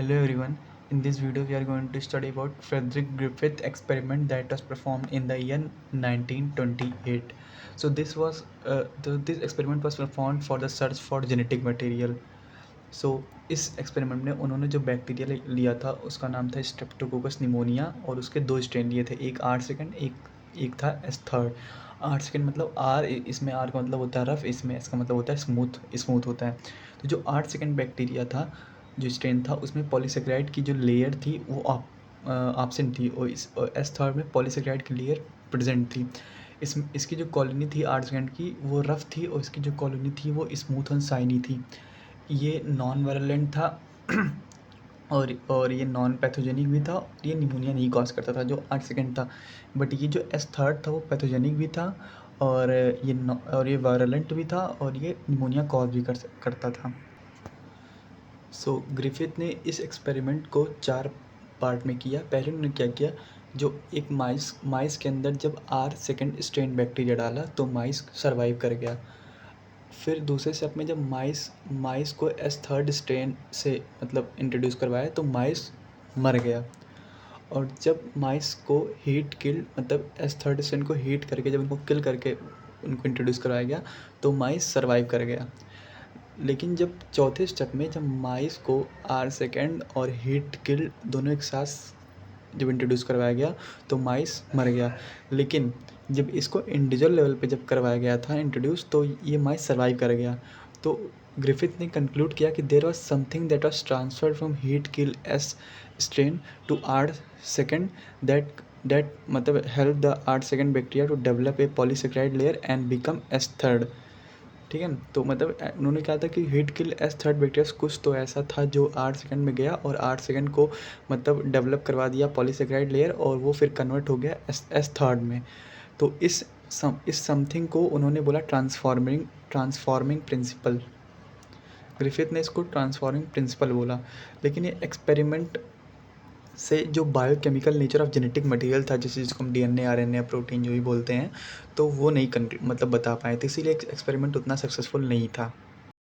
Hello everyone. In this video we are going to study about Frederick Griffith experiment that was performed in the year 1928. So this experiment was performed for the search for genetic material. So इस experiment में उन्होंने जो bacteria लिया था उसका नाम था Streptococcus pneumonia और उसके दो स्ट्रेन लिए थे, एक आर सेकेंड एक था एस थर्ड। आर सेकेंड मतलब आर, इसमें आर का मतलब होता है रफ, इसमें एस का मतलब होता है स्मूथ होता है। तो जो आर सेकेंड बैक्टीरिया था, जो स्ट्रेन था, उसमें पॉलीसेकेराइड की जो लेयर थी वो एब्सेंट थी और इस एस थर्ड में पॉलीसेकेराइड की लेयर प्रेजेंट थी। इसकी जो कॉलोनी थी आर सेकेंड की वो रफ थी और इसकी जो कॉलोनी थी वो स्मूथ एंड शाइनी थी। ये नॉन वायलेंट था और ये नॉन पैथोजेनिक भी था। ये निमोनिया नहीं कॉज करता था जो आर सेकेंड था, बट ये जो एस थर्ड था वो पैथोजेनिक भी था और ये वायलेंट भी था और ये निमोनिया कॉज भी करता था। सो ग्रिफिथ ने इस एक्सपेरिमेंट को 4 पार्ट में किया। पहले उन्होंने क्या किया, जो एक माइस के अंदर जब आर सेकेंड स्ट्रेन बैक्टीरिया डाला तो माइस सर्वाइव कर गया। फिर दूसरे स्टेप में जब माइस को एस थर्ड स्ट्रेन से मतलब इंट्रोड्यूस करवाया तो माइस मर गया। और जब माइस को हीट किल मतलब एस थर्ड स्ट्रेन को हीट करके जब उनको किल करके उनको इंट्रोड्यूस करवाया गया तो माइस सर्वाइव कर गया। लेकिन जब चौथे स्टेप में जब माइस को आर सेकेंड और हीट किल दोनों एक साथ जब इंट्रोड्यूस करवाया गया तो माइस मर गया। लेकिन जब इसको इंडिविजुअल लेवल पे जब करवाया गया था इंट्रोड्यूस तो ये माइस सर्वाइव कर गया। तो ग्रिफिथ ने कंक्लूड किया कि there was something that was transferred from heat kill S strain to R second that मतलब help the R second bacteria to develop a polysaccharide layer and become S third. ठीक है ना। तो मतलब उन्होंने कहा था कि heat kill S third bacteria कुछ तो ऐसा था जो 8 सेकंड में गया और 8 सेकंड को मतलब डेवलप करवा दिया पॉलीसेकेराइड लेयर और वो फिर कन्वर्ट हो गया एस थर्ड में। तो इस समथिंग को उन्होंने बोला ट्रांसफॉर्मिंग प्रिंसिपल। ग्रिफिथ ने इसको ट्रांसफॉर्मिंग प्रिंसिपल बोला। लेकिन ये एक्सपेरिमेंट से जो biochemical nature of genetic material था, जैसे जिसको हम डीएनए आरएनए प्रोटीन जो भी बोलते हैं, तो वो नहीं मतलब बता पाए थे, इसीलिए एक्सपेरिमेंट उतना सक्सेसफुल नहीं था।